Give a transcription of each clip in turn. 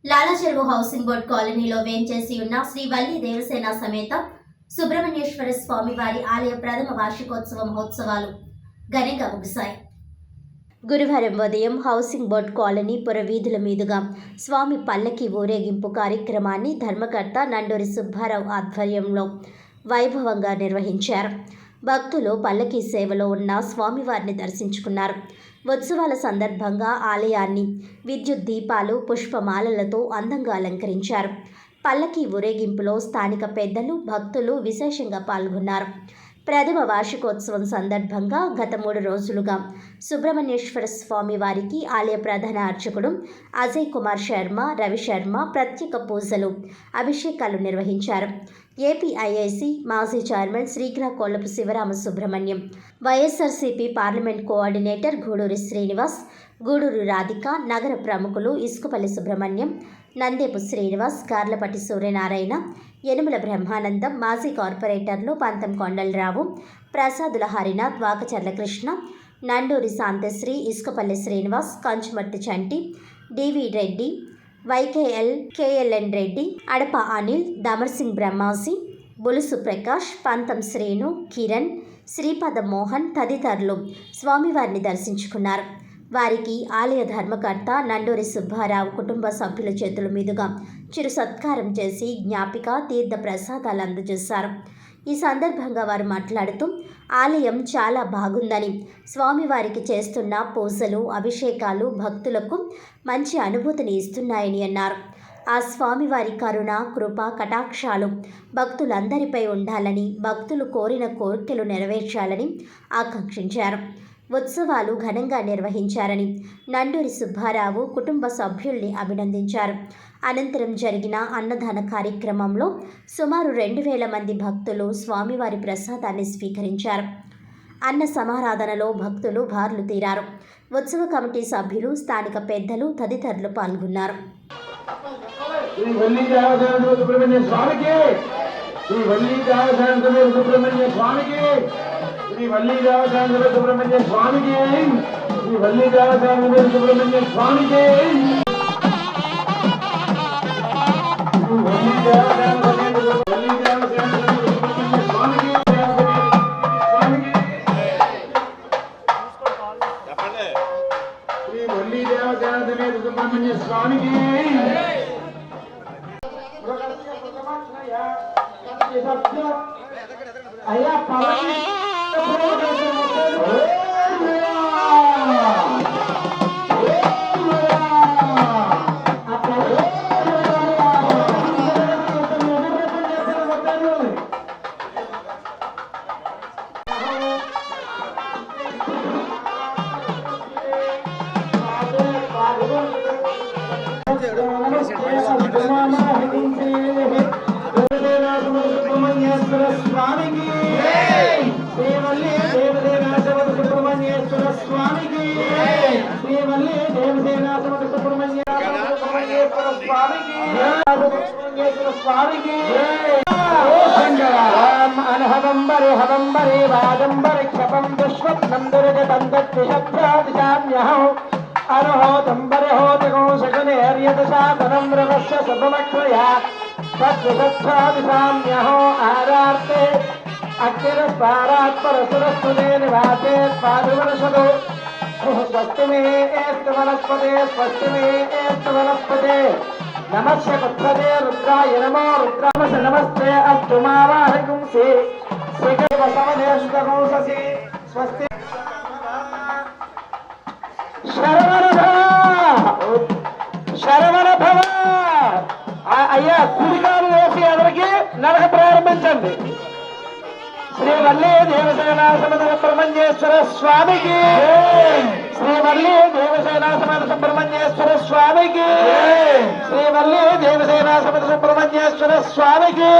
Lalacheruvu housing board కాలనీలో వేంచేసి ఉన్న శ్రీ వల్లి దేవసేన సమేత సుబ్రహ్మణ్యేశ్వర స్వామి వారి ఆలయ ప్రథమ వార్షికోత్సవ మహోత్సవాలు ఘనంగా ముగిశాయి. గురువారం ఉదయం హౌసింగ్ బోర్డ్ కాలనీ పురవీధుల మీదుగా స్వామి పల్లకి ఊరేగింపు కార్యక్రమాన్ని ధర్మకర్త నండూరి సుబ్బారావు ఆధ్వర్యంలో వైభవంగా నిర్వహించారు. భక్తులు పల్లకి సేవలో ఉన్న స్వామివారిని దర్శించుకున్నారు. ఉత్సవాల సందర్భంగా ఆలయాన్ని విద్యుత్ దీపాలు, పుష్పమాలలతో అందంగా అలంకరించారు. పల్లకి ఊరేగింపులో స్థానిక పెద్దలు, భక్తులు విశేషంగా పాల్గొన్నారు. ప్రథమ వార్షికోత్సవం సందర్భంగా గత 3 రోజులుగా సుబ్రహ్మణ్యేశ్వర స్వామి వారికి ఆలయ ప్రధాన అర్చకుడు అజయ్ కుమార్ శర్మ, రవి శర్మ ప్రత్యేక పూజలు, అభిషేకాలు నిర్వహించారు. ఏపీఐఐసి మాజీ చైర్మన్ శ్రీగ్రాకొల్లపు Sivarama Subrahmanyam, YSRCP parliament coordinator Guduri Srinivas, Guduru Radhika, నగర ప్రముఖులు ఇసుకపల్లి సుబ్రహ్మణ్యం, నందేపు శ్రీనివాస్, గార్లపట్టి సూర్యనారాయణ, యనుమల బ్రహ్మానందం, మాజీ కార్పొరేటర్లు పంతం కొండలరావు, ప్రసాదుల హరినాథ్, వాకచర్ల కృష్ణ, నండూరి శాంతశ్రీ, ఇసుకపల్లి శ్రీనివాస్, కంచుమర్తి చంటి, డివి రెడ్డి, వైకేఎల్, కేఎల్ఎన్ రెడ్డి, అడప అనిల్, దమర్సింగ్ బ్రహ్మాసి, బులుసు ప్రకాష్, పంతం శ్రీను, కిరణ్, శ్రీపద మోహన్ తదితరులు స్వామివారిని దర్శించుకున్నారు. వారికి ఆలయ ధర్మకర్త నండూరి సుబ్బారావు కుటుంబ సభ్యుల చేతుల మీదుగా చిరు సత్కారం చేసి జ్ఞాపిక, తీర్థ ప్రసాదాలు అందజేశారు. ఈ సందర్భంగా వారు మాట్లాడుతూ ఆలయం చాలా బాగుందని, స్వామివారికి చేస్తున్న పూజలు, అభిషేకాలు భక్తులకు మంచి అనుభూతిని ఇస్తున్నాయని అన్నారు. ఆ స్వామివారి కరుణ, కృప, కటాక్షాలు భక్తులందరిపై ఉండాలని, భక్తులు కోరిన కోరికలు నెరవేర్చాలని ఆకాంక్షించారు. ఉత్సవాలు ఘనంగా నిర్వహించారని నండూరి సుబ్బారావు కుటుంబ సభ్యుల్ని అభినందించారు. అనంతరం జరిగిన అన్నదాన కార్యక్రమంలో సుమారు 2000 మంది భక్తులు స్వామివారి ప్రసాదాన్ని స్వీకరించారు. అన్న సమారాధనలో భక్తులు బార్లు తీరారు. ఉత్సవ కమిటీ సభ్యులు, స్థానిక పెద్దలు తదితరులు పాల్గొన్నారు. శ్రీ వల్లి దేవసేన సుబ్రహ్మణ్య స్వామికి, శ్రీ వల్లి దేవసేన సుబ్రహ్మణ్య స్వామికి, శ్రీ వల్లి దేవసేన స్వామికి, శ్రీ వల్లి దేవసేన సుబ్రహ్మణ్య స్వామికి. అయ్యా స్వామికి, శ్రీ వల్లి దేవసేన సుబ్రహ్మణ్యేశ్వర స్వామికి, శ్రీ వల్లి దేవసేన సుబ్రహ్మణ్యేశ్వర స్వామికి, సుబ్రహ్మణ్యేశ్వర స్వామికి. అనహదంబరి హదంబరి వాదంబరి క్షపం దుష్వప్నం దుర్గతం దత్తిషభ్యాదిశామ్యహం అర్హోదంబరి హోతగో శకునే హర్యదశాతనం రవస్య శుభమక్షయ తత్సత్సాదిశామ్యహో ఆరార్తే అగ్నిరస్పారాత్ పరసురస్తుతే నివాతే పాదువర్షదో స్వస్తి మే ఏస్తు వనస్పతే స్వస్తి మే ఏస్తు వనస్పతే నమస్య పుత్రతే రుద్రాయ నమో రుద్రామస నమస్తే అస్తు మావాహకుంసి శ్రీకైవ సమనేష్టకంససి స్వస్తి. శరవణ భవ. అయ్యా కుడికాలు వేసి ఎవరికి నడక ప్రారంభించండి. శ్రీ వల్లి దేవసేన సమేత సుబ్రహ్మణ్యేశ్వర స్వామికి, శ్రీ వల్లి దేవసేన సమేత సుబ్రహ్మణ్యేశ్వర స్వామికి, శ్రీ వల్లి దేవసేన సమేత సుబ్రహ్మణ్యేశ్వర స్వామికి.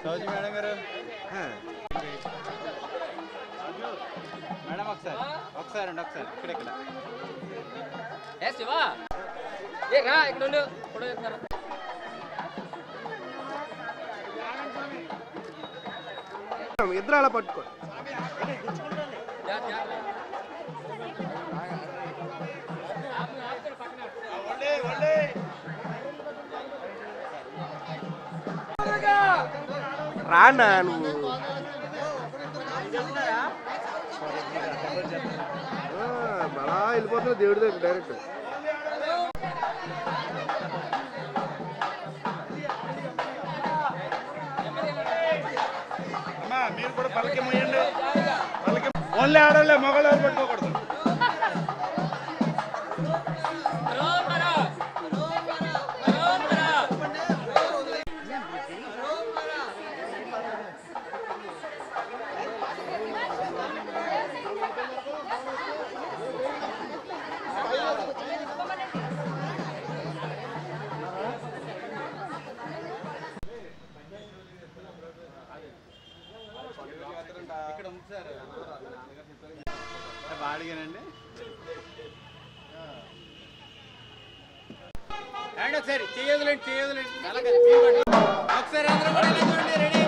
సౌజీ మేడం గారు మేడం ఒకసారి అండి ఒకసారి ఇక్కడ ఏ శివా ఏ రా ఇక్కడ ఉండు ఫోటో చెప్తారు ఇద్దరు అలా పట్టుకో రానా నువ్వు అలా వెళ్ళిపోతున్నా దేవుడి దగ్గర డైరెక్ట్ మీరు కూడా పలకి మొయ్యండి పలకి ఓన్లీ ఆడలే మొగలు ఎవరు పట్టుకోకూడదు ఇక్కడ ఉంది సార్ బాడిగానండి అండి ఒకసారి చేయదులేండి ఒకసారి అందరూ కూడా చూడండి రెడీ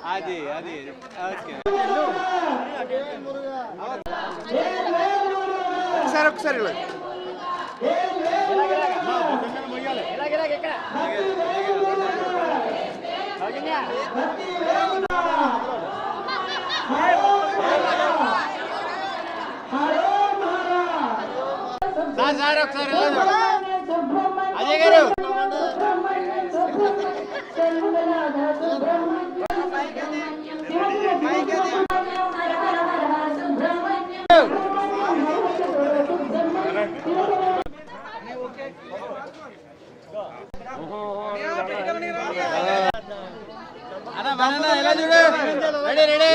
అది ఒకసారి సార్ ఒకసారి అజయ్ గారు అన్న ఎలా చూడు రెడీ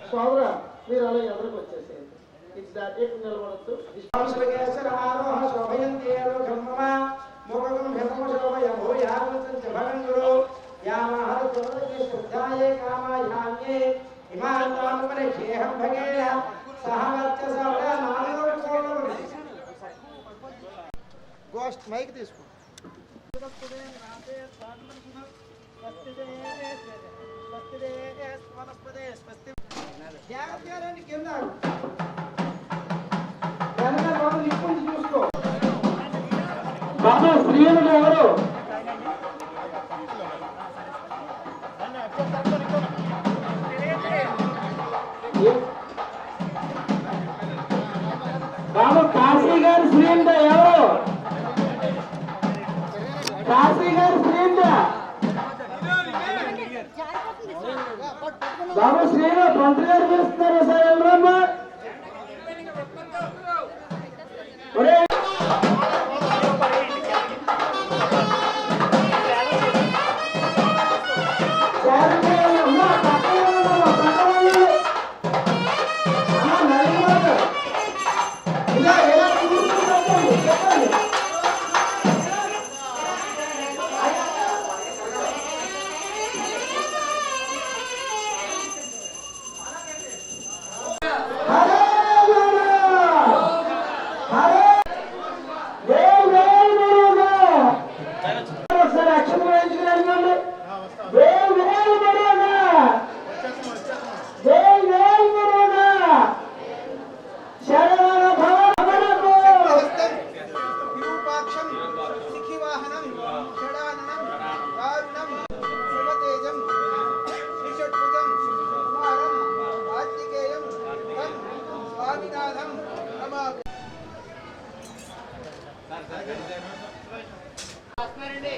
సోదరా మీరు అలా ఎవరికి వచ్చేసేయండి నిలబడద్దు గోస్ట్ మైక్ తీసుకో కింద చూసుకో బాబు స్త్రీలు ఎవరు బాబు కాశీ గారి శ్రీంద ఎవరు కాశీ గారి శ్రీంద బాబు శ్రీరామ్ మంత్రి గారు పిలుస్తున్నారు సార్ ఎవరమ్మా వస్తున్నారండి.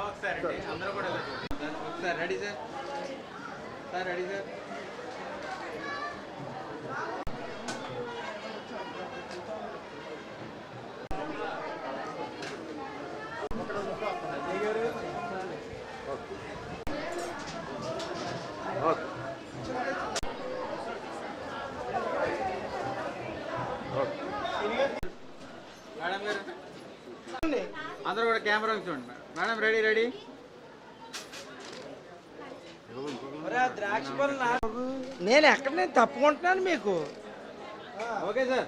ఒకసారి అందరూ కూడా ఒకసారి ready sir. Sir ready sir. Madam గారు అందరూ కూడా కెమెరా చూడండి. Madam ready ready. నేను ఎక్కడ నేను తప్పుకుంటున్నాను మీకు. Okay sir.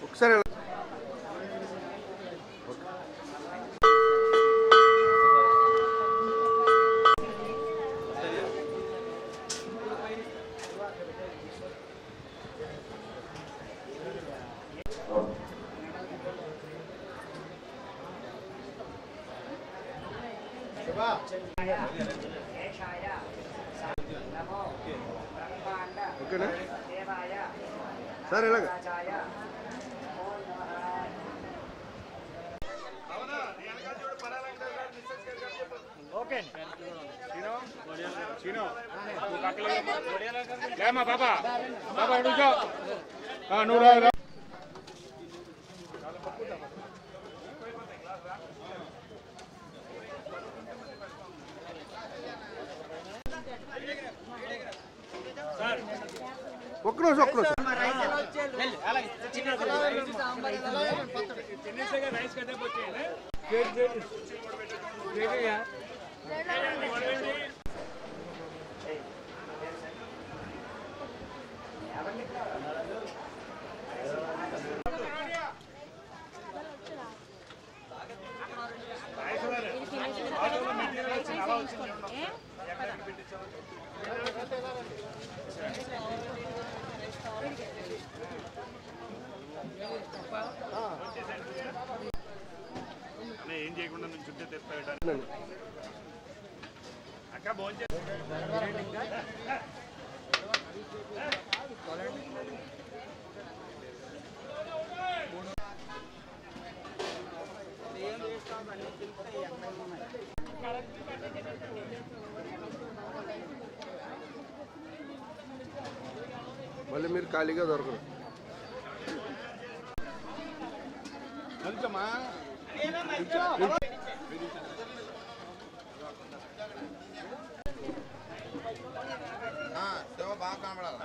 ఒకసారి ఓకేనా సార్ ఇలాగా బాబా బాబా నువ్వు ఒక్క నిమిషం ఒక్క నిమిషం ఏం చేయకుండా నుంచి చుట్టే తెస్తాడు అక్క భోజనం మళ్ళీ మీరు ఖాళీగా దొరకరు. బాగా కనబడాలి.